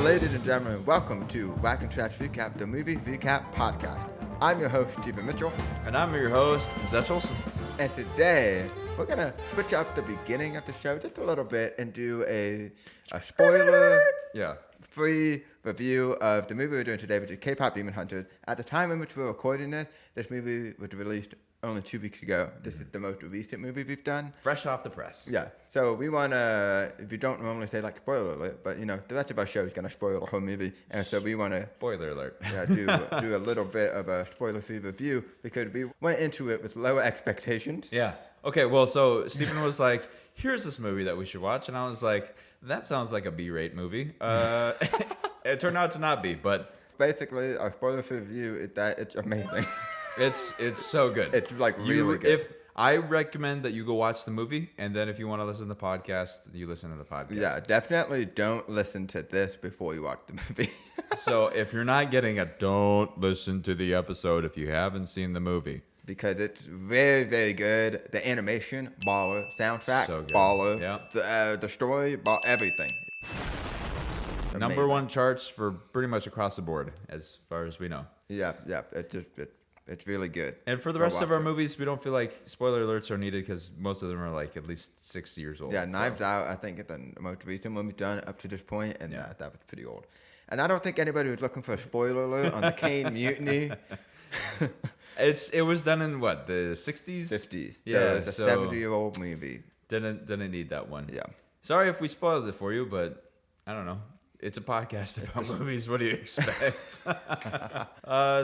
Ladies and gentlemen, welcome to Wack and Trash Recap, the movie recap podcast. I'm your host, Stephen Mitchell. And I'm your host, Zach Olson. And today, we're going to switch up the beginning of the show just a little bit and do a spoiler-free review of the movie we're doing today, which is K-Pop Demon Hunters. At the time in which we're recording this movie was released only 2 weeks ago. This is the most recent movie we've done. Fresh off the press. Yeah. So we want to, if you don't normally say like spoiler alert, but you know, the rest of our show is going to spoil the whole movie. And so we want to, spoiler alert, do a little bit of a spoiler-free review because we went into it with lower expectations. Yeah. Okay, well, so Stephen was like, here's this movie that we should watch. And I was like, that sounds like a B-rate movie. It turned out to not be, but basically, our spoiler-free review is that it's amazing. It's so good. It's like really good. If I recommend that you go watch the movie, and then if you want to listen to the podcast, you listen to the podcast. Yeah, definitely don't listen to this before you watch the movie. So if you're not getting it, don't listen to the episode if you haven't seen the movie. Because it's very, very good. The animation, baller. Soundtrack, So good. baller. Yeah. The story, everything. Number Amazing. one charts for pretty much across the board, as far as we know. Yeah. It's really good. And for the Go rest of watch our it. movies, we don't feel like spoiler alerts are needed because most of them are like at least 6 years old. Yeah, so. Knives Out, I think, is the most recent one we've done up to this point, and Yeah. that was pretty old. And I don't think anybody was looking for a spoiler alert on the Kane Mutiny. It was done in what, the 60s? 50s. Yeah, So it's a so 70-year-old movie. didn't need that one. Yeah. Sorry if we spoiled it for you, but I don't know. It's a podcast about movies. What do you expect?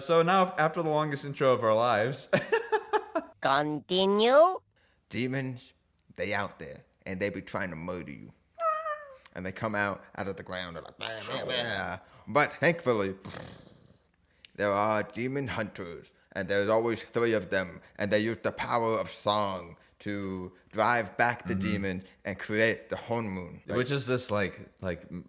So now, after the longest intro of our lives, Continue. Demons, they out there, and they be trying to murder you. And they come out of the ground, they're like, blah, blah, blah. But thankfully, there are demon hunters, and there's always 3 of them, and they use the power of song to drive back the demons and create the honeymoon. which is this like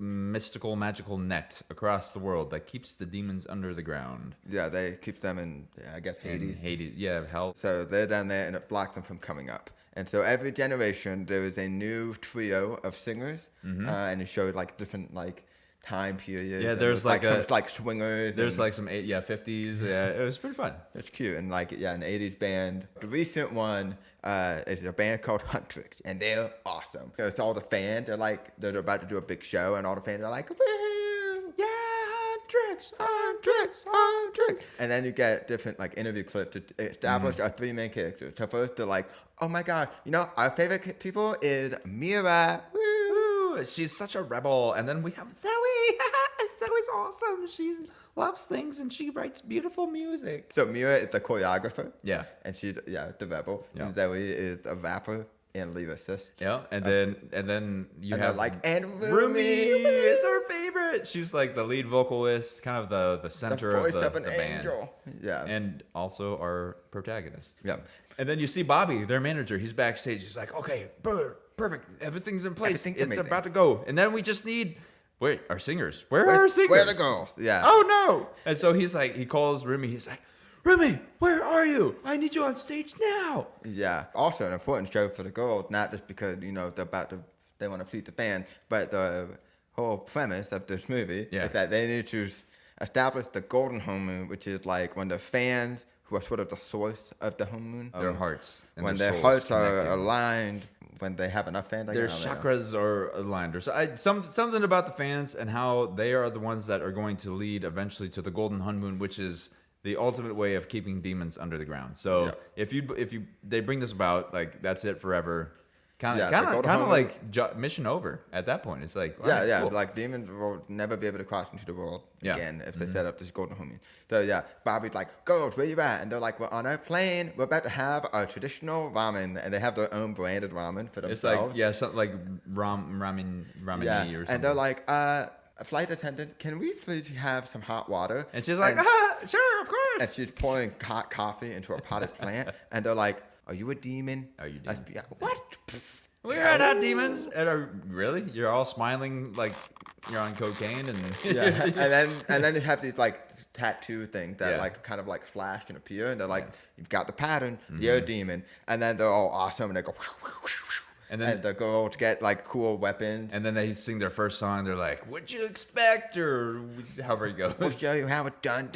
mystical, magical net across the world that keeps the demons under the ground. Yeah, they keep them in, I guess, Hades. Hades, yeah, hell. So they're down there, and it blocks them from coming up. And so every generation, there is a new trio of singers, and it shows like different like time periods. Yeah, and there's like some like swingers. There's and like some 50s. Yeah, it was pretty fun. it's cute, and like an 80s band. The recent one is a band called Huntrix, and they're awesome. It's all the fans. They're about to do a big show, and all the fans are like, woohoo! Yeah, Huntrix. And then you get different like interview clips to establish our 3 main characters. So first they're like, oh my god, our favorite people is Mira. Woo! Ooh, she's such a rebel. And then we have Zoe. Zoe's awesome. She loves things and she writes beautiful music. So Mira is the choreographer. Yeah. And she's the rebel. Yeah. And Zoe is a rapper and lyricist. Yeah, and then you And have they're like, and Rumi is our favorite. She's like the lead vocalist, kind of the center the voice of an the band. angel. Yeah. And also our protagonist. Yeah. And then you see Bobby, their manager. He's backstage. He's like, okay, perfect. Everything's in place. Everything's It's amazing. about to go. And then we just need, wait, our singers. Where are our singers? Where the girls? Yeah. Oh, no. And so he's like, he calls Rumi. He's like, Rumi, where are you? I need you on stage now. Yeah. Also an important show for the girls, not just because, they want to please the fans, but the whole premise of this movie is that they need to establish the golden honeymoon, which is like when the fans who are sort of the source of the honeymoon. Their hearts. And When their their souls hearts are connected. aligned, when they have enough fans. Their chakras are aligned. Or something about the fans and how they are the ones that are going to lead eventually to the golden honeymoon, which is the ultimate way of keeping demons under the ground. So if they bring this about, like that's it forever. Kind of like mission over at that point. It's like cool. Like demons will never be able to cross into the world again if they Mm-hmm. set up this golden homie. So Bobby's like, girls, where you at? And they're like, we're on our plane. We're about to have our traditional ramen, and they have their own branded ramen for themselves. It's like something like ramen or something. And they're like, a flight attendant, can we please have some hot water? And she's like, sure, of course. And she's pouring hot coffee into a potted plant, and they're like, are you a demon? Are you a demon? What? We're not demons. And really? You're all smiling like you're on cocaine and and then you have these like tattoo things that like kind of like flash and appear, and they're like, you've got the pattern, you're a demon, and then they're all awesome, and they go. then the girls get like cool weapons. And then they sing their first song. They're like, "What'd you expect?" Or however it goes. We'll show you how it's done.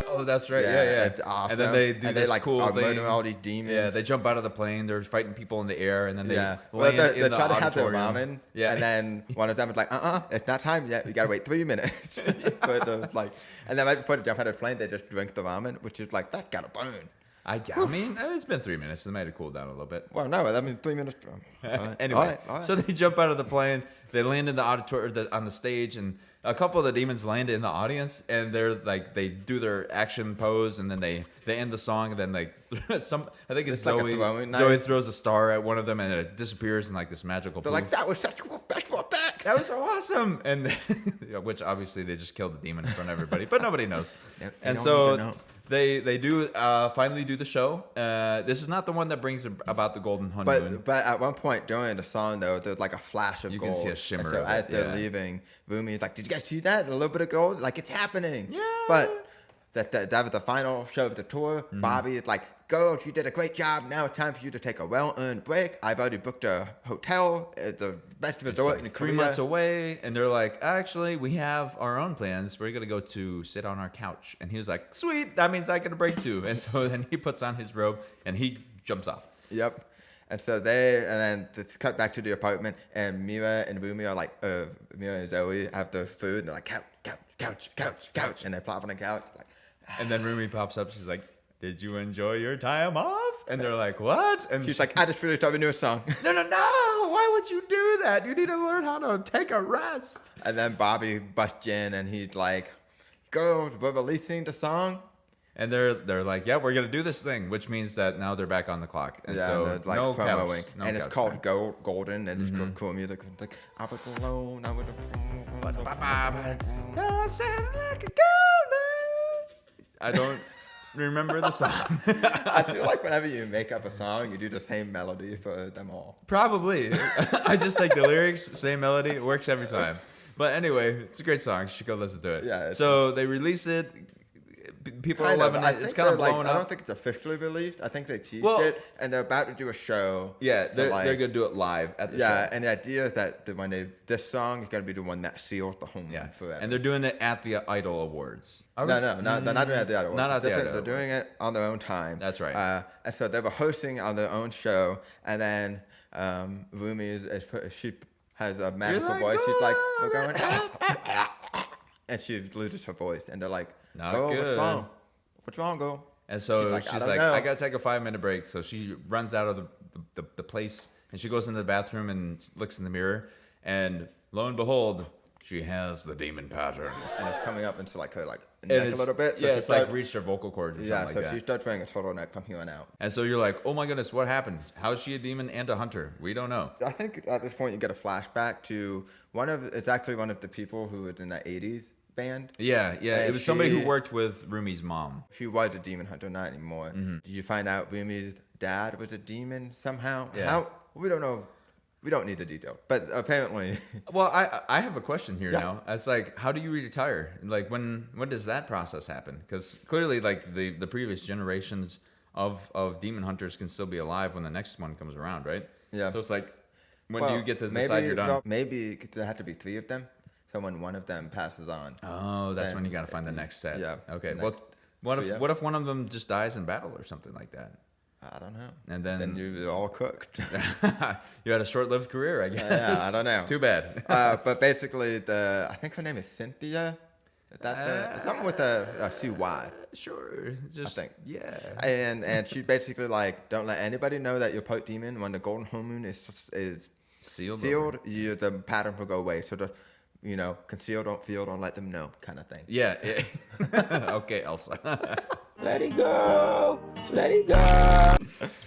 Oh, that's right. Yeah. It's awesome. And then they do this like cool thing. murdering all these demons. Yeah, they jump out of the plane. They're fighting people in the air, and then they Well, land they in the try to have their auditorium. ramen. Yeah. And then one of them is like, it's not time yet. We gotta wait 3 minutes. But like, and then right before they jump out of the plane, they just drink the ramen, which is like, that's gotta burn. I mean, it's been 3 minutes. They might have cooled down a little bit. Well, no, I mean 3 minutes. Anyway, all right. so they jump out of the plane. They land in the auditorium on the stage, and a couple of the demons land in the audience, and they're like, they do their action pose, and then they end the song, and then like I think it's like a Zoe. throwing knife. Zoe throws a star at one of them, and it disappears in like this magical. They're poof. like, that was such cool special effects. That was so awesome, and which obviously they just killed the demon in front of everybody, but nobody knows. They And don't so need to know. they do finally do the show. This is not the one that brings about the golden honeymoon. But at one point during the song, though, there's like a flash of You gold. can see a shimmer And so of it, as they're yeah. leaving, Rumi's like, did you guys see that? A little bit of gold? Like, it's happening. Yeah. But that was the final show of the tour. Mm-hmm. Bobby is like, girls, you did a great job. Now it's time for you to take a well-earned break. I've already booked a hotel at the best It's resort like in 3 Korea. months away, and they're like, actually, we have our own plans. We're gonna go to sit on our couch, and he was like, sweet, that means I get a break too. And so then he puts on his robe and he jumps off. Yep. And so then it's cut back to the apartment, and Mira and Rumi are like, Mira and Zoe have the food, and they're like, couch, and they plop on the couch, like, And then Rumi pops up. She's like, did you enjoy your time off? And they're like, what? And she's like, I just finished up a new song. no, why would you do that? You need to learn how to take a rest. And then Bobby busts in, and he's like, girls, we're releasing the song. And they're like, yeah, we're gonna do this thing, which means that now they're back on the clock. And so and they're like no promoing. couch, no and it's couch called time. Golden, and it's cool music. It's like, I was alone, I was No, I'm sounding like a golden. I don't remember the song. I feel like whenever you make up a song, you do the same melody for them all. Probably. I just take the lyrics, same melody. It works every time. But anyway, it's a great song. You should go listen to it. Yeah, So they release it. People are Kind of. loving I it. It's think kind of they're like, blowing I up. don't think it's officially released. I think they teased Well- it, and they're about to do a show. Yeah, they're like- going to do it live at the Yeah, show. and the idea is that this song is going to be the one that seals the home Yeah, run forever. and they're doing it at the Idol Awards. No, they're not doing it at the Idol Awards. Not at the They're Idol doing it on their own time. That's right. And so they were hosting on their own show, and then Rumi she has a magical like, voice. She's like, "Oh, we're going, and she loses her voice, and they're like, Not girl, good. what's wrong? What's wrong, girl? And so She's she's like, like, I don't know. I got to take a 5-minute break. So she runs out of the place, and she goes into the bathroom and looks in the mirror. And lo and behold, she has the demon patterns. And it's coming up into like her And neck a it's- little bit. So yeah, she it's like started- reached her vocal cords or yeah, something so like she that. starts wearing a turtleneck from here on out. And so you're like, oh my goodness, what happened? How is she a demon and a hunter? We don't know. I think at this point you get a flashback to it's actually one of the people who was in that 80s band. Yeah. And It was somebody who she- worked with Rumi's mom. She was a demon hunter, not anymore. Mm-hmm. Did you find out Rumi's dad was a demon somehow? Yeah. How? We don't know. We don't need the detail. But apparently, Well, I have a question here Yeah. now. It's like, how do you retire? Like, when does that process happen? Because clearly, like the previous generations of demon hunters can still be alive when the next one comes around, right? Yeah. So it's like, when do well, you get to maybe, decide you're done? well, maybe there had to be 3 of them. So when one of them passes on, Oh, that's then- when you got to find the next set. Yeah, Okay. the Well, next what trio. if one of them just dies in battle or something like that? I don't know. And then you're all cooked. you had a short-lived career, I guess. yeah, I don't know. Too bad. But basically, I think her name is Cynthia. That's something with a CY. Sure. Just think. yeah. And she's basically like, don't let anybody know that you're part demon. When the golden home moon is Sealed. sealed, the pattern will go away. So the conceal, don't feel, don't let them know, kind of thing. Yeah. Okay, Elsa. Let it go. Let it go.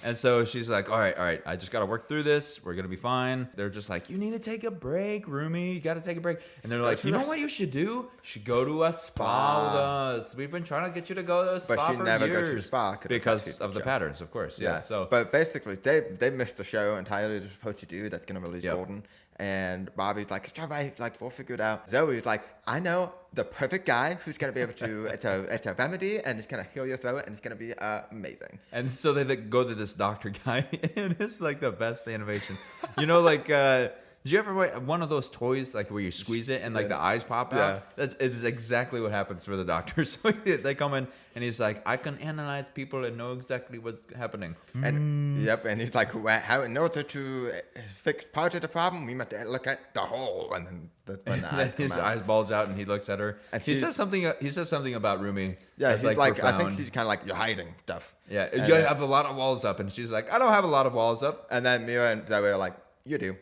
And so she's like, all right, I just got to work through this. We're going to be fine. They're just like, you need to take a break, Rumi. You got to take a break. And they're like, you know what you should do? You should go to a spa with us. We've been trying to get you to go to a spa But she for never years. goes to the spa Because of the patterns, of course. Yeah. So but basically, they missed the show entirely. They're supposed to do that's going to release Yep. Golden, And Bobby's like, it's all right, like, we'll figure it out. Zoe's like, I know the perfect guy who's going to be able to, it's a remedy, and it's going to heal your throat, and it's going to be amazing. And so they go to this doctor guy, and it's like the best animation. You know, like, did you ever one of those toys, like, where you squeeze it and, like, the eyes pop out? It's exactly what happens for the doctor. So they come in, and he's like, I can analyze people and know exactly what's happening. And he's like, well, how, in order to fix part of the problem, we must look at the whole. And then when the eyes come his out. eyes bulge out, and he looks at her. And he says something. He says something about Rumi. Yeah, that's, he's like, I think profound. she's kind of like, you're hiding stuff. Yeah, And, you have a lot of walls up, and she's like, I don't have a lot of walls up. And then Mira and Zoe are like, you do.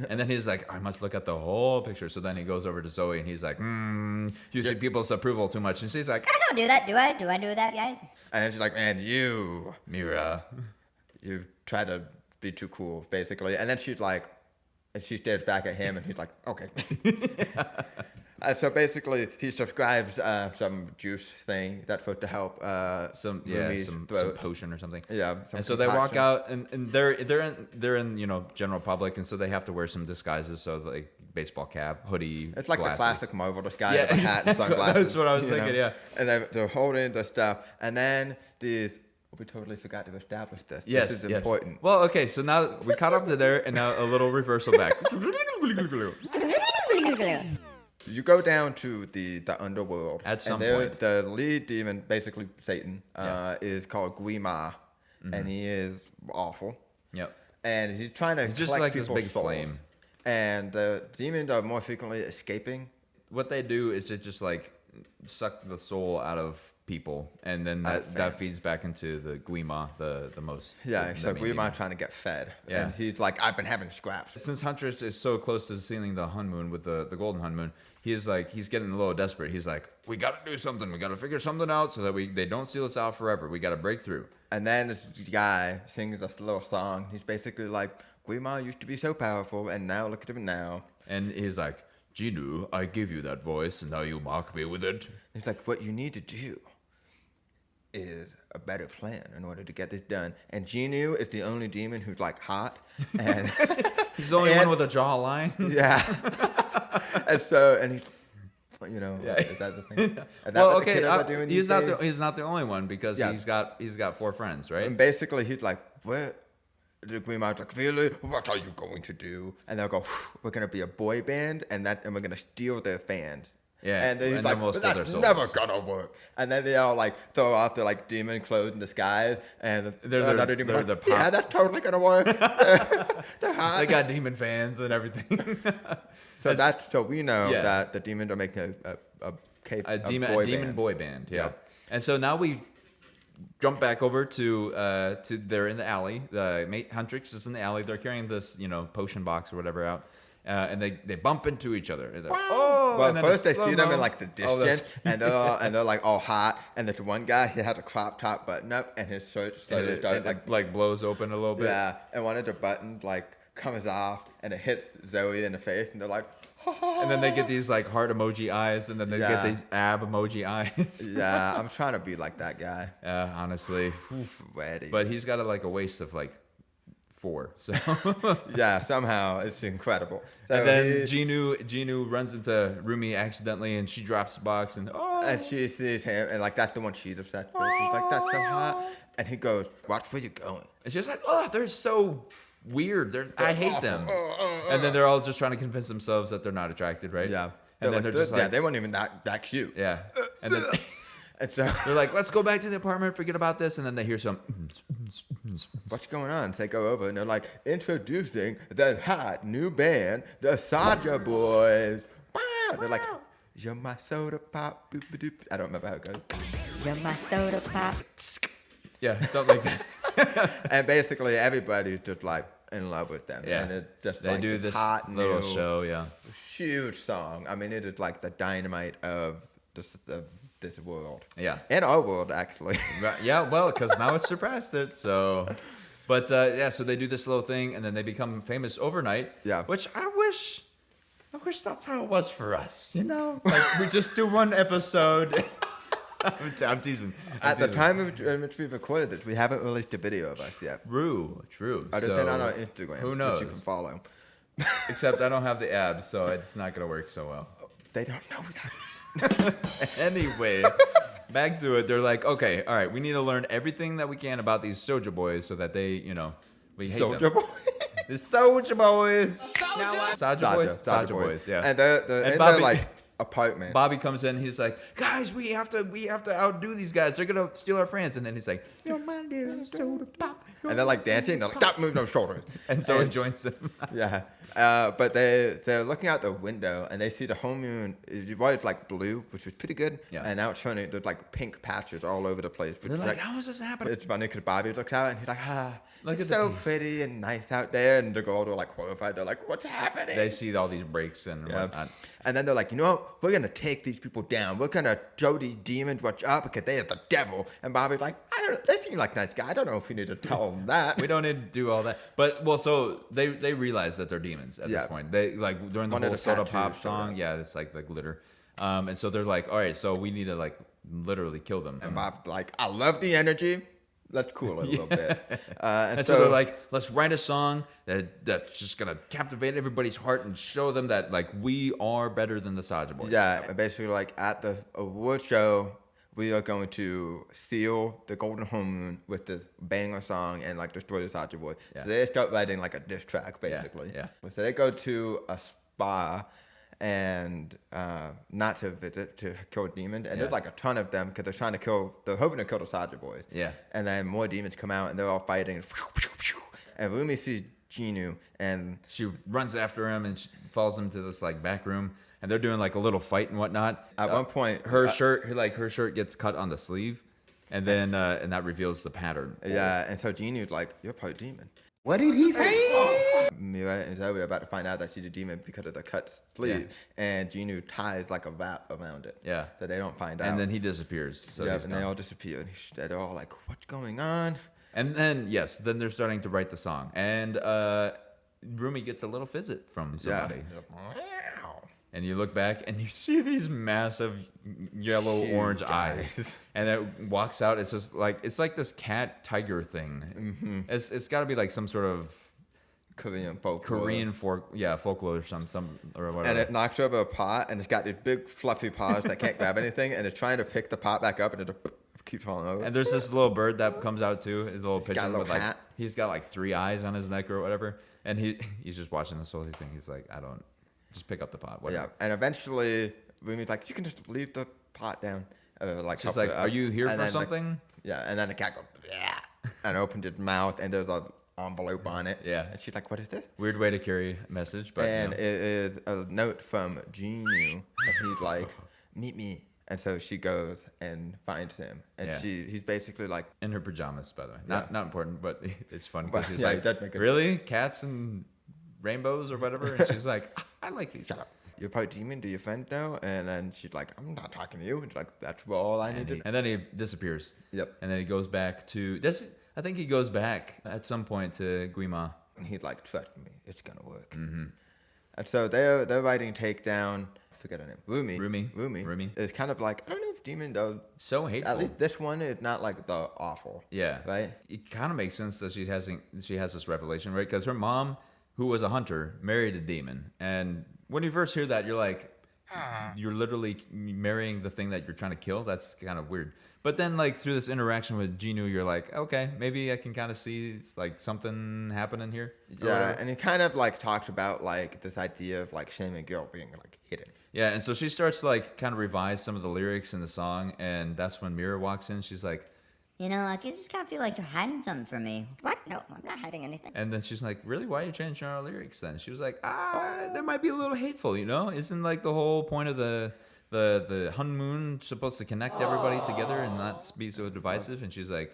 And then he's like, I must look at the whole picture. So then he goes over to Zoe, and he's like, you see people's approval too much. And she's like, I don't do that, do I? Do I do that, guys? And then she's like, man, you Mira. try to be too cool, basically. And then she's like, and she stares back at him, and he's like, okay. So basically, he subscribes some juice thing that's supposed to help some Rumi's throat. potion or something. Yeah. And so they walk out, and they're in general public, and so they have to wear some disguises. So like baseball cap, hoodie. It's like glasses. the classic Marvel disguise Yeah, with a hat and sunglasses. That's what I was thinking. Yeah. And they're holding the stuff, and then we totally forgot to establish this. Yes, This is important. Well, okay, so now we caught up to there, and now a little reversal back. You go down to the underworld. At some and point. The lead demon, basically Satan, is called Guima, and he is awful. Yep. And he's trying to He's just collect like this people's big souls. flame. And the demons are more frequently escaping. What they do is to just like suck the soul out of people, and then Out of that fans. feeds back into the Guima, the most. Yeah, the so main Guima demon. trying to get fed. Yeah. And he's like, I've been having scraps. Since Huntress is so close to sealing the Hunmoon with the golden Hunmoon, he's getting a little desperate. He's like, we got to do something. We got to figure something out so that they don't seal us out forever. We got to break through. And then this guy sings this little song. He's basically like, Guima used to be so powerful, and now look at him now. And he's like, Jinu, I give you that voice, and now you mock me with it. He's like, what you need to do is a better plan in order to get this done. And Genu is the only demon who's like hot. And He's the only one with a jawline. yeah. and he's, Yeah. is that the thing? Is that Well, what the okay, kiddos are doing he's these not days? he's not the only one because Yeah. he's got 4 friends, right? And basically, he's like, what? The Green Mountain's like, really? What are you going to do? And they'll go, we're going to be a boy band, and we're going to steal their fans. Yeah, And then he's and like, then we'll but steal their that's souls. never going to work. And then they all like throw off their like demon clothes in disguise, and another demon they're like, the pop- yeah, that's totally going to work. They're hot. They got demon fans and everything. So we know Yeah. that the demons are making a demon boy band. Yeah. And so now we jump back over to they're in the alley. The mate Huntrix is in the alley. They're carrying this potion box or whatever out. And they bump into each other. And Well, and then first it's they see them in slow-mo. like the Oh, distance, and they're like all hot. And there's one guy, he has a crop top button up, and his shirt it started like blows open a little bit. yeah, and one of the buttons like comes off, and it hits Zoe in the face, and they're like, And then they get these like heart emoji eyes, and then they get Yeah. these ab emoji eyes. yeah, I'm trying to be like that guy. Honestly. Ready. But he's got a waist of like 4. So yeah, somehow it's incredible. So and then Genu runs into Rumi accidentally, and she drops the box, and and she sees him, and like that's the one she's obsessed with. She's like, that's so hot. And he goes, watch where you're going. and she's like, oh, they're so weird. I hate awful. them. And then they're all just trying to convince themselves that they're not attracted, right? Yeah. And then they're just like, they weren't even that cute. yeah. And then And so they're like, let's go back to the apartment, forget about this. And then they hear some. what's going on? They go over and they're like, introducing the hot new band, the Saja Boys. Wow. They're like, you're my soda pop. Boop, boop, doop. I don't remember how it goes. You're my soda pop. Yeah, something like that. And basically everybody's just like in love with them. Yeah. And it's just They like do this hot little new, show, yeah. huge song. I mean, it is like the dynamite of this world. Yeah. And our world, actually. Right, yeah, well, because now it's surpassed it. So, but so they do this little thing, and then they become famous overnight. Yeah. Which I wish that's how it was for us. Like we just do one episode. I'm teasing. At the time in which we recorded this, we haven't released a video of us yet. True. Other than on our Instagram, Who knows? which you can follow. Except I don't have the abs, so it's not gonna work so well. They don't know that. Anyway, back to it. They're like, okay, all right, we need to learn everything that we can about these soldier boys so that they, we hate Soldier them. boy. The soldier boys. Soldier Soldier boys. Yeah. And they're in their Bobby- like apartment. Bobby comes in. He's like, guys, we have to outdo these guys. They're gonna steal our France. And then he's like, you're my little soda pop. And they're like dancing. They're like, stop moving those shoulders. And so it joins them. Yeah. But they're looking out the window and they see the whole moon. It was like blue, which was pretty good. Yeah. And now it's showing there's like pink patches all over the place. They're like, how is this happening? It's funny because Bobby looks out and he's like, Look it's at so this. pretty and nice out there. And the girls are like horrified. They're like, what's happening? They see all these breaks and Yeah. whatnot. And then they're like, you know what? We're going to take these people down. We're going to show these demons what's up because they are the devil. And Bobby's like, they seem like nice guys. I don't know if we need to tell them that. We don't need to do all that. But, well, so they realize that they're demons at this point. They, like, during the One of whole the soda tattoos pop showed song, up. yeah, it's like the glitter. And so they're like, all right, so we need to, like, literally kill them. And Bob's like, I love the energy. Let's cool it a little bit. And so they're like, let's write a song that's just going to captivate everybody's heart and show them that, like, we are better than the Soldier Boys. yeah, and basically, like, at the award show, we are going to seal the Golden Home Moon with this banger song and, like, destroy the Soldier Boy. Yeah. So they start writing, like, a diss track, basically. yeah. So they go to a spa and not to visit, to kill demons. And there's, like, a ton of them because they're hoping to kill the Soldier Boys. Yeah. And then more demons come out and they're all fighting. And Rumi sees Genu and She runs after him and she falls into this, like, back room. And they're doing, like, a little fight and whatnot. at one point, Her shirt gets cut on the sleeve. And then and that reveals the pattern. yeah, and so Genu's like, you're part demon. What did he say? Mira and Zoe are about to find out that she's a demon because of the cut sleeve, and Genu ties like a wrap around it. Yeah. So they don't find out. And then he disappears. So yeah, he's and gone. they all disappear. And they're all like, what's going on? And then then they're starting to write the song, and Rumi gets a little visit from somebody, and you look back and you see these massive yellow Huge orange eyes, eyes. and it walks out. It's just like this cat tiger thing. Mm-hmm. It's got to be like some sort of Korean folk. folklore or some or whatever. And it knocks over a pot, and it's got these big fluffy paws that can't grab anything, and it's trying to pick the pot back up, and it keeps falling over. And there's this little bird that comes out too. His little got a pigeon little with like hat. he's got like 3 eyes on his neck or whatever. And he's just watching this whole thing. He's like, I don't just pick up the pot. Whatever. Yeah, and eventually Rumi's like, you can just leave the pot down. Like She's help like, it up. are you here And for then, like, something? yeah, and then the cat goes, yeah, and opens its mouth, and there's an envelope on it. Yeah. And she's like, what is this? Weird way to carry a message, but And you it is a note from Genu, and he's like, meet me. And so she goes and finds him, and Yeah. he's basically like, in her pajamas, by the way. Not important, but it's fun Well, because he's yeah, like, it does make it- really? Cats and rainbows or whatever? And she's like, I like these. shut up. You're part demon, do your friend know? And then she's like, I'm not talking to you. And she's like, that's all I need to. And then he disappears. Yep. And then he goes back to, I think he goes back at some point to Guima. And he's like, trust me, it's gonna work. Mm-hmm. And so they're writing Takedown. I forget her name. Rumi. It's kind of like, I don't know if demon though. So hateful. At least this one is not like the awful. Yeah. Right? It kind of makes sense that she has this revelation, right? Because her mom, who was a hunter, married a demon. And when you first hear that, you're like, you're literally marrying the thing that you're trying to kill. That's kind of weird. But then, like, through this interaction with Genu, you're like, okay, maybe I can kind of see it's like something happening here. or Yeah, whatever. and he kind of like talks about like this idea of like shame and guilt being like hidden. Yeah, and so she starts to like kind of revise some of the lyrics in the song, and that's when Mira walks in. She's like, You know, like, I just kind of feel like you're hiding something from me. What? No, I'm not hiding anything. and then she's like, really? Why are you changing our lyrics then? She was like, that might be a little hateful, you know? Isn't like the whole point of the honeymoon supposed to connect everybody together and not be so divisive? And she's like,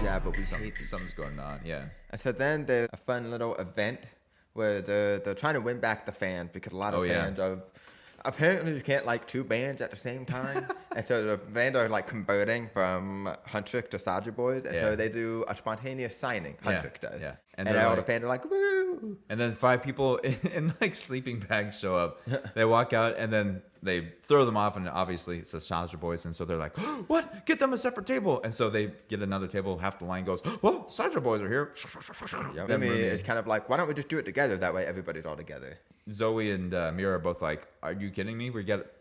Yeah, but we hate these. something's going on. Yeah. And so then there's a fun little event where they're trying to win back the fans because a lot of Oh, yeah. fans are. Apparently, you can't like 2 bands at the same time, And so the band are like converting from Huntrick to Soldier Boys, and Yeah. so they do a spontaneous signing. Huntrick does. yeah. And, And they're all the like- band are like, woo! And then 5 people in like sleeping bags show up. They walk out and then they throw them off, and obviously it says Soldier Boys, and so they're like, "What? Get them a separate table!" And so they get another table. Half the line goes, "Well, Soldier Boys are here." Yeah, Then Rumi Rumi- is kind of like, why don't we just do it together? That way everybody's all together. Zoe and Mira are both like, "Are you kidding me?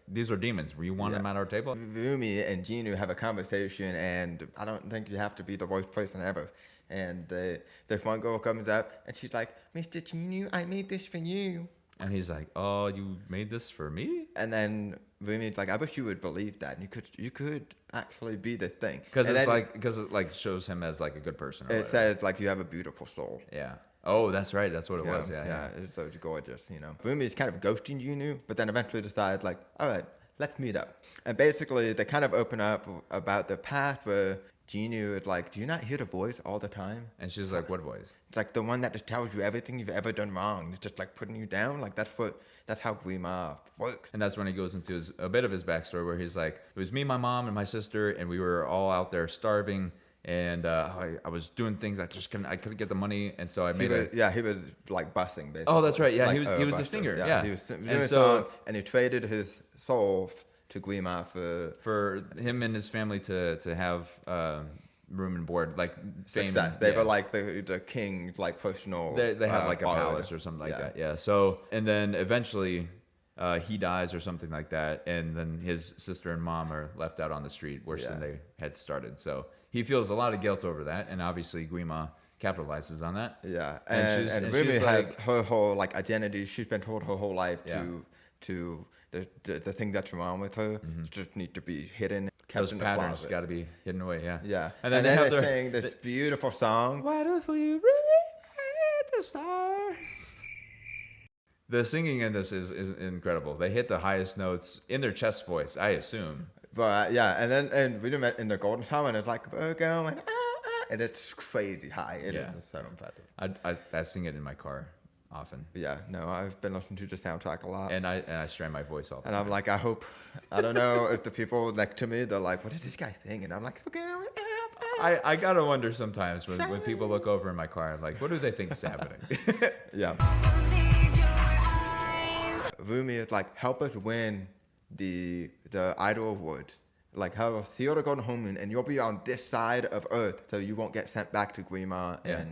These are demons. You want them at our table?" Rumi and Ginu have a conversation, and I don't think you have to be the worst person ever. And this one girl comes up, and she's like, Mr. Ginu, I made this for you. And he's like, "Oh, you made this for me?" And then Rumi's like, I wish you would believe that. And you could actually be this thing. Because And because it like shows him as like a good person. Or it whatever. says like you have a beautiful soul. Yeah. Oh, that's right. That's what it was. Yeah. It's so gorgeous, you know. Rumi's kind of ghosting Ginu, but then eventually decides like, all right, let's meet up. And basically they kind of open up about the past where Ginu is like, do you not hear the voice all the time? And she's like, "What voice?" It's like the one that just tells you everything you've ever done wrong. It's just like putting you down. Like that's how Grima works. And that's when he goes into a bit of his backstory where he's like, "It was me, my mom, and my sister, and we were all out there starving, and I was doing things I couldn't get the money, and so I made He was like busing basically. Oh, that's right. Yeah, Like, he was a buster. singer. Yeah. He was doing And a so- song, and he traded his soul to Grima for him and his family to have room and board, like fame. success. They were like the king's like personal. They had like a bard. palace or something like that. Yeah. So and then eventually he dies or something like that, and then his sister and mom are left out on the street worse than they had started. So he feels a lot of guilt over that, and obviously Grima capitalizes on that. Yeah, And and she's Rumi has like- her whole like identity. She's been told her whole life Yeah. to the thing that's wrong with her just need to be hidden, kept Those in the patterns closet. got to be hidden away. Yeah. Yeah, And then they they have their sing this beautiful song. What if we really hit the stars? The singing in this is incredible. They hit the highest notes in their chest voice, I assume. But and we met in the golden time, and it's like we're going, and it's crazy high. It Yeah. is so impressive. I sing it in my car often, Yeah, no, I've been listening to the soundtrack a lot. and I strain my voice all the And time. I'm like, I don't know if the people next to me, they're like, what is this guy singing? I'm like, we're going up. I gotta wonder sometimes when people look over in my car, I'm like, what do they think is happening? Yeah. Rumi is like, help us win the Idol Awards. Like, have seal the golden home and you'll be on this side of Earth, so you won't get sent back to Grima Yeah.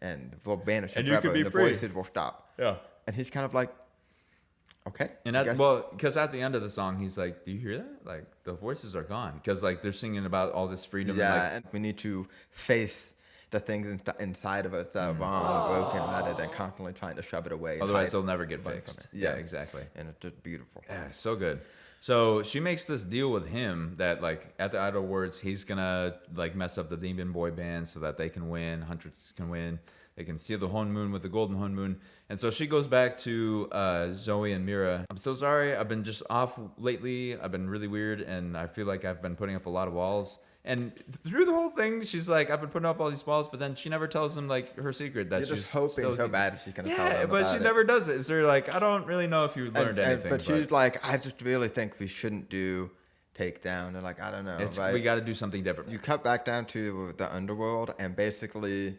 and we'll banish him And you forever, can be and the free. voices will stop. Yeah. And he's kind of like, okay. And I guess- because at the end of the song, he's like, "Do you hear that? Like the voices are gone because like they're singing about all this freedom." yeah, And, like, and we need to face the things inside of us that are wrong and broken, rather than constantly trying to shove it away. and otherwise, hide they'll never get away from fixed. it. Yeah, exactly. And it's just beautiful. Yeah, so good. So she makes this deal with him that like at the Idol Awards, he's gonna like mess up the Demon Boy band so that they can win, Huntress can win, they can seal the honeymoon with the golden honeymoon. And so she goes back to Zoe and Mira. I'm so sorry, I've been just off lately. I've been really weird, and I feel like I've been putting up a lot of walls. And through the whole thing, she's like, I've been putting up all these walls, but then she never tells him like her secret that You're she's just hoping still- so bad she's gonna tell Yeah, them but about she it. never does it. So you're like, I don't really know if you learned anything. But she's like, I just really think we shouldn't do takedown. And like, I don't know. Right? we got to do something different. You cut back down to the underworld, and basically,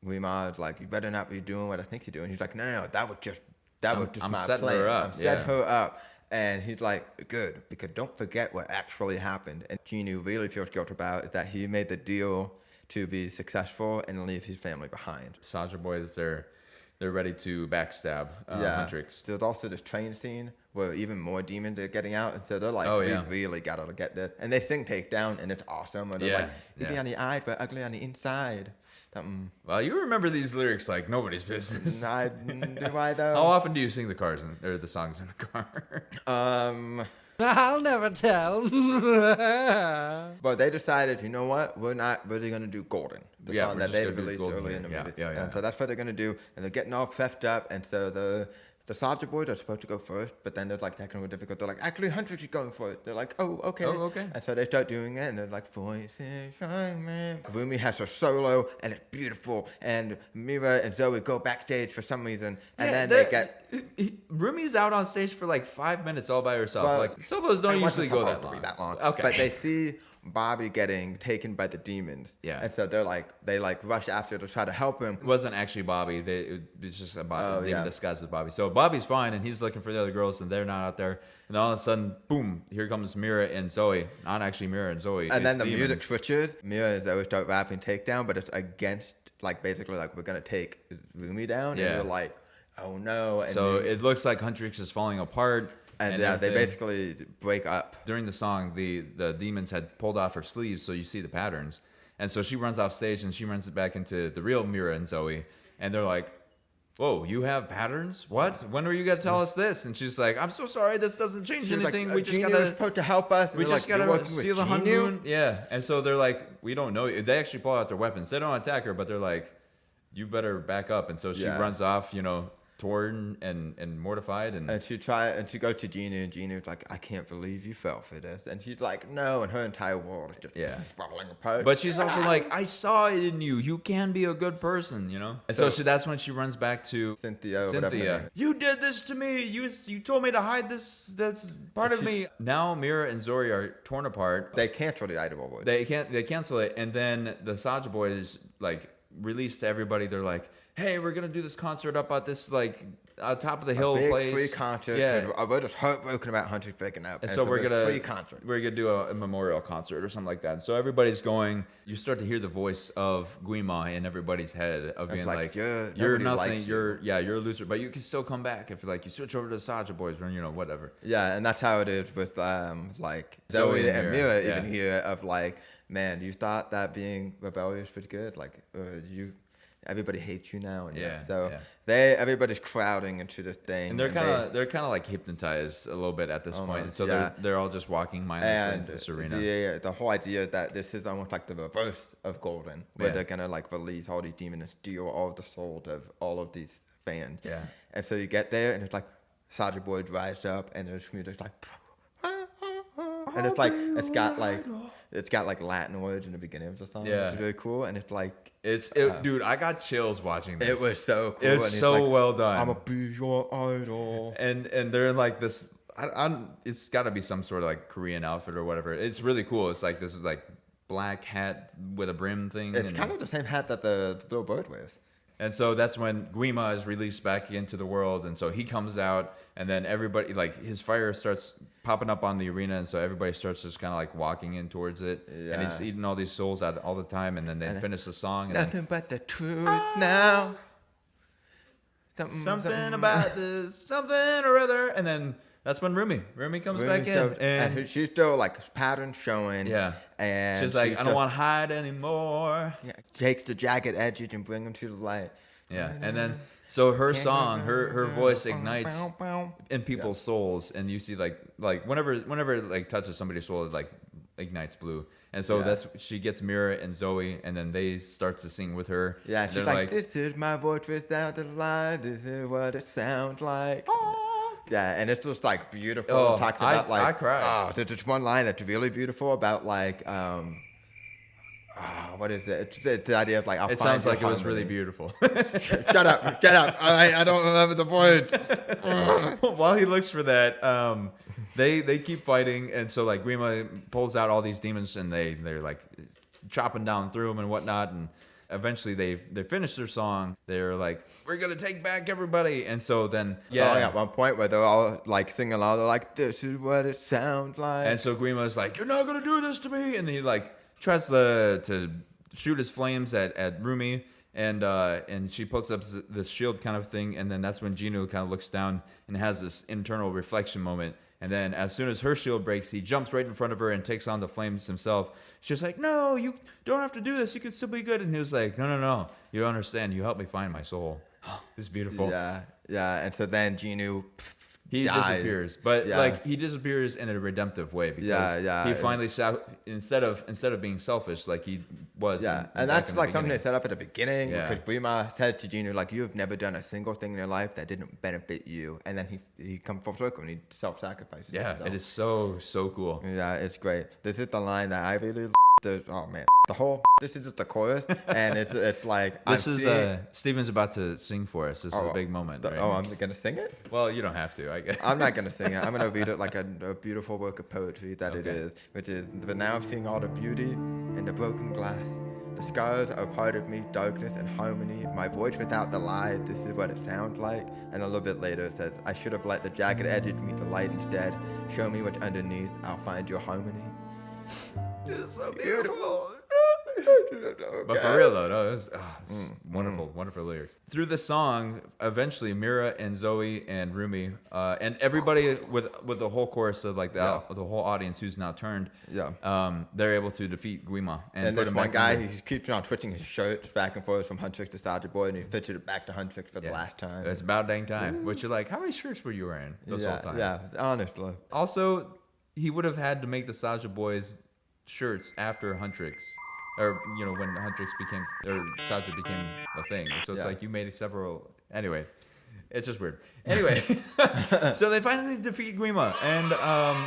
Rima's like, you better not be doing what I think you're doing. He's like, no, that was just I'm my setting plan. her up, I'm setting yeah. her up. And he's like, good, because don't forget what actually happened. And Ginu really feels guilt about is that he made the deal to be successful and leave his family behind. Soldier Boys, they're ready to backstab Huntrix. There's also this train scene where even more demons are getting out, and so they're like, Oh, we yeah. really gotta get this. And they sing Takedown, and it's awesome. And they're Yeah, like, easy yeah. on the eyes, but ugly on the inside. Something. Well, you remember these lyrics like nobody's business. Do I How though? often do you sing the songs in the car? I'll never tell. But they decided, you know what? We're not really gonna do Golden, the Yeah, song we're that just they gonna do released Golden early in the here. movie. Yeah. And so that's what they're gonna do, and they're getting all prepped up, and so the the Soldier Boys are supposed to go first, but then there's like technical difficulty. They're like, actually, Huntrix is going for it. They're like, oh, okay. Oh, okay. And so they start doing it, and they're like, voices, man. Rumi has her solo, and it's beautiful. And Mira and Zoe go backstage for some reason, and then they get. Rumi's out on stage for like 5 minutes all by herself. Well, like solos don't it wasn't usually go supposed that to long. be that long. Okay. But they see Bobby getting taken by the demons. Yeah. And so they rush after to try to help him. It wasn't actually Bobby. It was just a Bobby. yeah. Demon disguised as Bobby. So Bobby's fine, and he's looking for the other girls, and they're not out there. And all of a sudden, boom! Here comes Mira and Zoe. Not actually Mira and Zoe. And then it's the music demons. switches. Mira and Zoe start rapping Takedown, but it's against, like, basically, like, we're going to take Rumi down. Yeah. And you're like, oh no. And So it looks like Huntrix is falling apart. And yeah, they basically break up. During the song, the demons had pulled off her sleeves, so you see the patterns. And so she runs off stage, and she runs it back into the real Mira and Zoe. And they're like, whoa, you have patterns? What? When are you going to tell us this? And she's like, I'm so sorry, this doesn't change anything. Like, we just Genie got was to... supposed to help us. And We they're just like, "You're gotta working with seal the Genie?" honeymoon. Yeah, and so they're like, we don't know. They actually pull out their weapons. They don't attack her, but they're like, you better back up. And so she Yeah. runs off, torn and mortified. And she goes to Gina, and Gina's like, I can't believe you fell for this. And she's like, no, and her entire world is just falling apart. But she's also like, I saw it in you. You can be a good person, And so that's when she runs back to Cynthia. Or whatever her name is. You did this to me. You told me to hide this. That's part of me. Now Mira and Zoe are torn apart. They cancel the Idol Awards. They cancel it, and then the Saja Boys like release to everybody. They're like, hey, we're gonna do this concert up at this top of the hill big place. free concert. Yeah. We're just heartbroken about Huntrix breaking up. And so we're gonna free concert. We're gonna do a memorial concert or something like that. And so everybody's going. You start to hear the voice of Guima in everybody's head of being like, you're nobody nothing. likes you." You're a loser, but you can still come back if you switch over to the Saja Boys or whatever. Yeah, and that's how it is with like Zoe Zoe and and Mira, Mira yeah. even here of like, man, you thought that being rebellious was good, like everybody hates you now, and everybody's crowding into this thing, And they're kind of like hypnotized a little bit at this point. And so they're all just walking mindlessly into this arena. The whole idea that this is almost like the reverse of Golden, where they're gonna like release all these demons and steal all of the souls of all of these fans. Yeah. And so you get there, and it's like Soldier Boy rise up, and there's music's like, and it's like it's got like Latin words in the beginning of the song, Yeah. which is really cool, and it's like. Dude, I got chills watching this. It was so cool. It's and he's so like, well done. I'm a be your idol. And they're in like this. It's got to be some sort of like Korean outfit or whatever. It's really cool. It's like this like black hat with a brim thing. It's kind of the same hat that the little bird wears. And so that's when Guima is released back into the world, and so he comes out, and then everybody like his fire starts popping up on the arena, and so everybody starts just kind of like walking in towards it, and he's eating all these souls out all the time, and then they finish the song. And nothing but the truth now. Something about this, something or other, and then that's when Rumi comes back in, and she's still like pattern showing. Yeah, and she's like, I don't want to hide anymore. Yeah, take the jagged edges and bring them to the light. Yeah, and then so her song, her voice ignites in people's souls, and you see like whenever it like touches somebody's soul, it like ignites blue. And so she gets Mira and Zoe, and then they start to sing with her. Yeah, she's like, this is my voice without the lie. This is what it sounds like. Yeah, and it's just like beautiful. Oh, Talking about like I cried. there's just one line that's really beautiful about like what is it? It's the idea of like It sounds like it was really beautiful. Shut up! I don't remember the words. While he looks for that, they keep fighting, and so like Guima pulls out all these demons, and they're like chopping down through them and whatnot, and eventually they finish their song. They're like, we're gonna take back everybody, and so then Song at one point where they're all like singing along. They're like, this is what it sounds like. And so Guima's like, you're not gonna do this to me, and he like tries to shoot his flames at Rumi, and she puts up this shield kind of thing, and then that's when Gino kind of looks down and has this internal reflection moment. And then as soon as her shield breaks, he jumps right in front of her and takes on the flames himself. She's like, no, you don't have to do this. You can still be good. And he was like, no. You don't understand. You helped me find my soul. It's beautiful. Yeah. And so then Gino, he dies. disappears, but Yeah. like he disappears in a redemptive way because he finally instead of being selfish like he was. Yeah, in and back that's in the like something they beginning. set up at the beginning Yeah. because Grima said to Junior, like, you have never done a single thing in your life that didn't benefit you. And then he comes full circle and he self-sacrifices. Yeah, himself. it is so cool. Yeah, it's great. This is the line that I really oh man, the whole this is just the chorus, and it's like This I'm is seeing- Steven's about to sing for us. This is a big moment. Right? Oh, I'm gonna sing it. Well, you don't have to, I guess. I'm not gonna sing it. I'm gonna read it like a beautiful work of poetry that it Okay. is, which is, but now I'm seeing all the beauty in the broken glass. The scars are part of me, darkness and harmony. My voice without the lie, this is what it sounds like. And a little bit later it says, I should have let the jagged edges meet the light instead. Show me what's underneath, I'll find your harmony. It's so beautiful. Okay. But for real though, no, it's wonderful, wonderful lyrics. Through the song, eventually Mira and Zoe and Rumi and everybody with the whole chorus of like the whole audience who's now turned, they're able to defeat Guima And put there's him one back guy, in he keeps on switching his shirts back and forth from Huntrix to Soldier Boy, and he fitted it back to Huntrix for the last time. It's about dang time. Which you're like, how many shirts were you wearing this whole time? Yeah, honestly. Also, he would have had to make the Soldier Boys shirts after Huntrix. Or, you know, when Huntrix became, or Soldier became a thing. So it's like you made several, anyway. It's just weird. Anyway, so they finally defeat Guima, and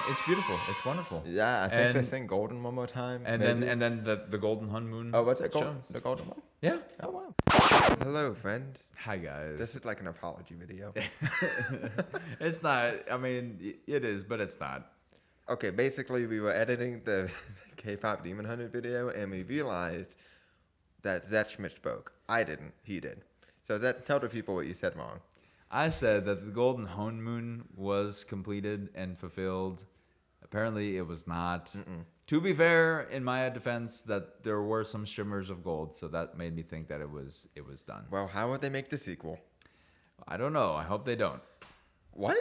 it's beautiful. It's wonderful. Yeah, I think they sing Golden one more time. And maybe. then the Golden Honeymoon. Oh, what's it called? shows. The Golden one? Yeah. Oh, wow. Hello, friends. Hi guys. This is like an apology video. It's not. I mean, it is, but it's not. Okay, basically, we were editing the K-pop Demon Hunter video, and we realized that Schmidt spoke. I didn't. He did. So tell the people what you said wrong. I said that the Golden Honeymoon was completed and fulfilled. Apparently, it was not. To be fair, in my defense, that there were some shimmers of gold, so that made me think that it was done. Well, how would they make the sequel? I don't know. I hope they don't. What?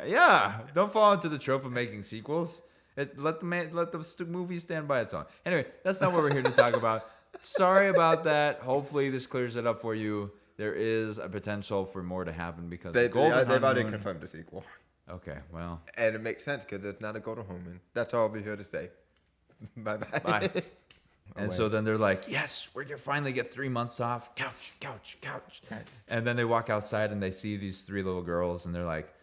Yeah, don't fall into the trope of making sequels. Let the movie stand by its own. Anyway, that's not what we're here to talk about. Sorry about that. Hopefully, this clears it up for you. There is a potential for more to happen because They've Golden already Honeymoon- confirmed the sequel. Okay, well, And it makes sense because it's not a Golden Homan. That's all I'll be here to say. Bye-bye. bye. And so then they're like, yes, we're going to finally get 3 months off. Couch. And then they walk outside and they see these 3 little girls and they're like,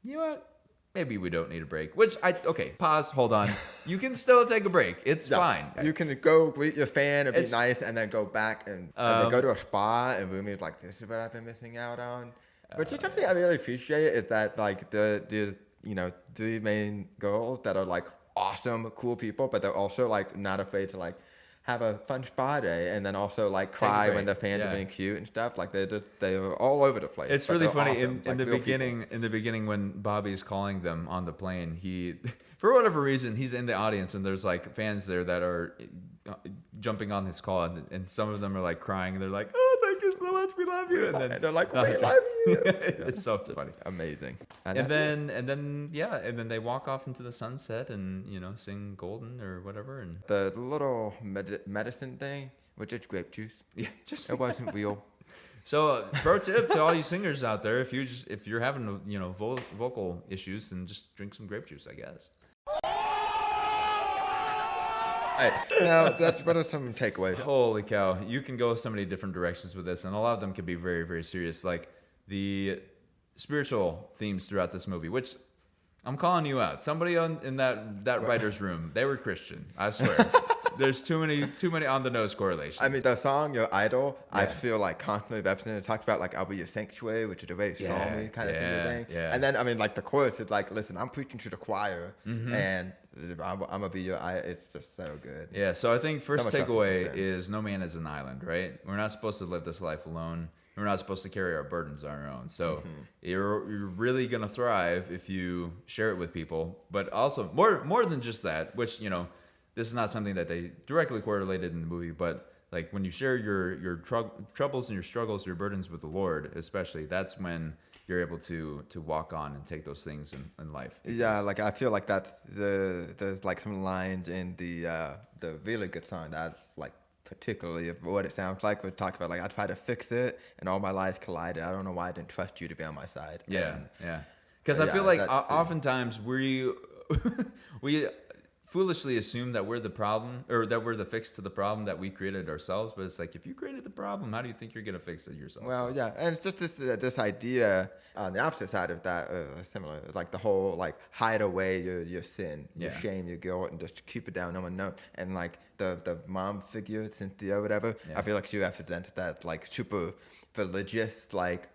you know what? Maybe we don't need a break. Okay, pause, hold on. You can still take a break. It's fine. You can go greet your fan and be It's- nice and then go back and then go to a spa and Rumi's like, this is what I've been missing out on. But something I really appreciate is that like the 3 main girls that are like awesome, cool people, but they're also like not afraid to like have a fun spa day and then also like cry when break. the fans Yeah. are being cute and stuff. Like they're all over the place. It's but really they're funny awesome, in like the real beginning. people. In the beginning, when Bobby's calling them on the plane, he, for whatever reason, he's in the audience, and there's like fans there that are jumping on his call, and some of them are like crying, and they're like, "Oh, thank you so much, we love you," and then And they're like, we love you. it's so funny. Amazing. And that's it. then they walk off into the sunset and sing Golden or whatever, and The little medicine thing was just grape juice. yeah, just It wasn't real. So, pro tip to all you singers out there: if you're having vocal issues, then just drink some grape juice, I guess. Hey, now what are some takeaways? Holy cow! You can go so many different directions with this, and a lot of them can be very, very serious. Like the spiritual themes throughout this movie, which I'm calling you out. Somebody in that writer's room, they were Christian. I swear. There's too many on the nose correlations. I mean, the song "Your Idol," I feel like constantly represented. It talks about like "I'll be your sanctuary," which is a very psalmy kind of thing. yeah. And then I mean, like the chorus is like, "Listen, I'm preaching to the choir, and I'm gonna be your." It's just so good. Yeah, so I think first much takeaway reference is no man is an island, right? We're not supposed to live this life alone. We're not supposed to carry our burdens on our own. So you're really gonna thrive if you share it with people. But also more than just that, which this is not something that they directly correlated in the movie, but like when you share your troubles and your struggles, your burdens with the Lord, especially, that's when you're able to walk on and take those things in life. Yeah, like I feel like that's there's like some lines in the really good song that's like particularly what it sounds like. We talk about like I tried to fix it and all my lives collided. I don't know why I didn't trust you to be on my side. Yeah, And yeah. Because I Yeah, feel like that's- oftentimes we foolishly assume that we're the problem or that we're the fix to the problem that we created ourselves. But it's like, if you created the problem, how do you think you're gonna fix it yourself? Well, yeah, and it's just this idea on the opposite side of that, similar, like the whole like hide away your sin, your Yeah. shame, your guilt, and just keep it down, no one knows. And like the mom figure, Cynthia or whatever, Yeah. I feel like she represents that like super religious, like,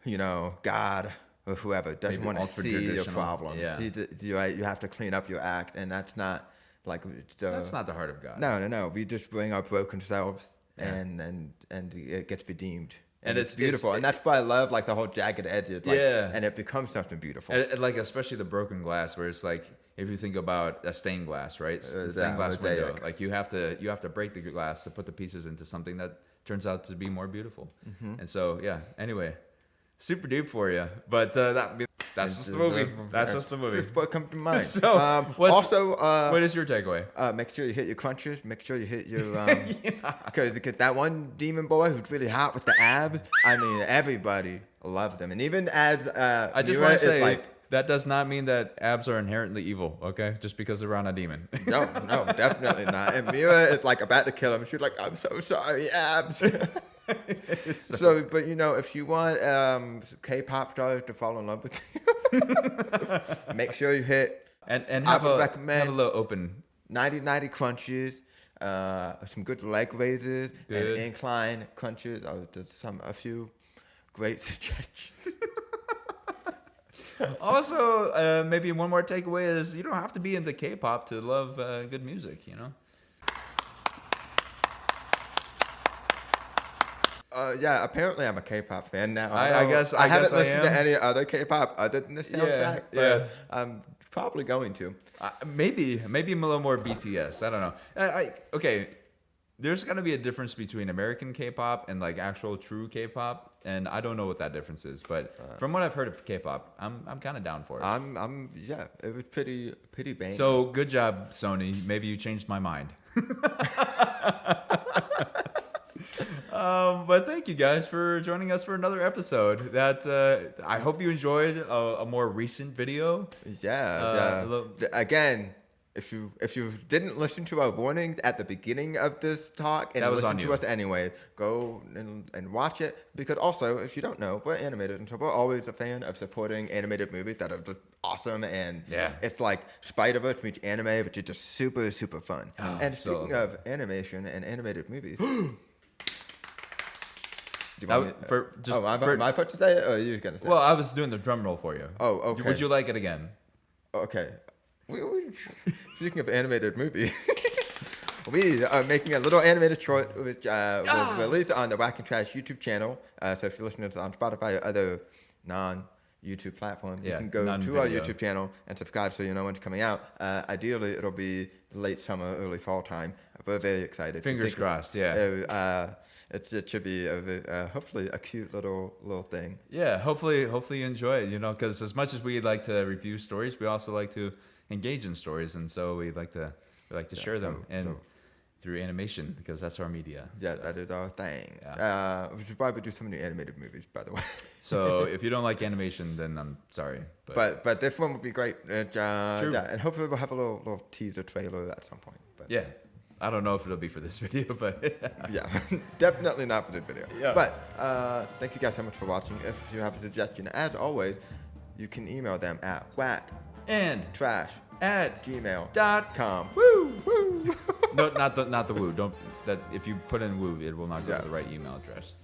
you know, God or whoever doesn't Maybe want to ultra see your traditional, problem. yeah. You have to clean up your act, and that's not like That's not the heart of God. No. We just bring our broken selves, Yeah. and it gets redeemed. And It's it's beautiful, and that's why I love like the whole jagged edges. Like, Yeah. and it becomes something beautiful. And, like, especially the broken glass, where it's like, if you think about a stained glass, right? The stained glass window, mosaic. like you have to break the glass to put the pieces into something that turns out to be more beautiful. And so, yeah. Anyway, super deep for you, but that's just the movie. That's just the movie. Just what comes to mind. So, what's- also, What is your takeaway? make sure you hit your crunches. Make sure you hit your because that one demon boy who's really hot with the abs. I mean, everybody loved him, and even as I just Mira want to is say like. that does not mean that abs are inherently evil. Okay, just because they're on a demon. No, definitely not. And Mira is like about to kill him. She's like, "I'm so sorry, abs." So, but you know, if you want K-pop stars to fall in love with you, make sure you hit and I have would a recommend- have a little open. 90 crunches, some good leg raises, Good. and incline crunches. A few great suggestions. Also, maybe one more takeaway is you don't have to be into K-pop to love good music. You know. Yeah, apparently I'm a K-pop fan now. I guess- I haven't guess I listened to am. any other K-pop other than the soundtrack, but yeah. I'm probably going to. Maybe I'm a little more BTS. I don't know. Okay. There's gonna be a difference between American K-pop and like actual true K-pop, and I don't know what that difference is. But from what I've heard of K-pop, I'm kind of down for it. Yeah, it was pretty bang. So good job, Sony. Maybe you changed my mind. But thank you guys for joining us for another episode. That I hope you enjoyed a more recent video. Yeah. Again, if you didn't listen to our warnings at the beginning of this talk and That was listen on to you. us anyway, go and watch it. Because also, if you don't know, we're animated, and so we're always a fan of supporting animated movies that are just awesome. And Yeah. it's like Spider-Verse meets anime, which is just super fun. Oh, and so speaking of animation and animated movies. Do you That want was- me- for- just am for- I supposed to say it, or are you gonna say it? Well, I was doing the drum roll for you. Oh, okay. Would you like it again? Okay. Speaking of animated movies, we are making a little animated short which will release on the Wack and Trash YouTube channel. So if you're listening to this on Spotify or other non-YouTube platform, you Yeah, can go to our non-video. YouTube channel and subscribe so you know when it's coming out. Ideally, it'll be late summer, early fall time. We're very excited. Fingers crossed. Yeah. It should be hopefully a cute little thing. Yeah, hopefully you enjoy it, because as much as we like to review stories, we also like to engage in stories, and so we like to share them through animation, because that's our media. Yeah, that is our thing. Yeah. We should probably do some new animated movies, by the way. So if you don't like animation, then I'm sorry. But this one would be great. True. Yeah, and hopefully we'll have a little teaser trailer at some point. But Yeah, I don't know if it'll be for this video, but yeah, definitely not for this video. Yeah. But thank you guys so much for watching. If you have a suggestion, as always, you can email them at wackandtrash@gmail.com. @. Woo. No, not the woo. Don't that if you put in woo, it will not go to the right email address.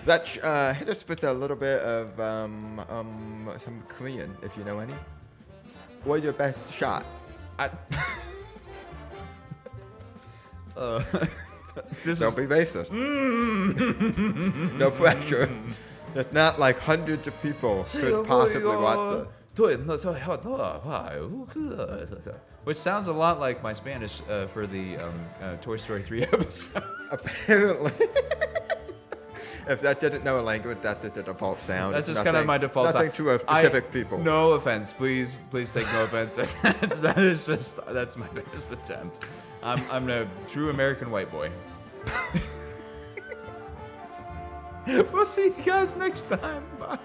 That hit us with a little bit of some Korean, if you know any. What's your best shot? Don't be racist. No pressure. It's not like hundreds of people could possibly watch this. Which sounds a lot like my Spanish for the Toy Story 3 episode. Apparently. If that didn't know a language, that's just a default sound. That's It's just kind of nothing- my default sound. Nothing to a specific people. No offense, please take no offense. That's my best attempt. I'm a true American white boy. We'll see you guys next time. Bye.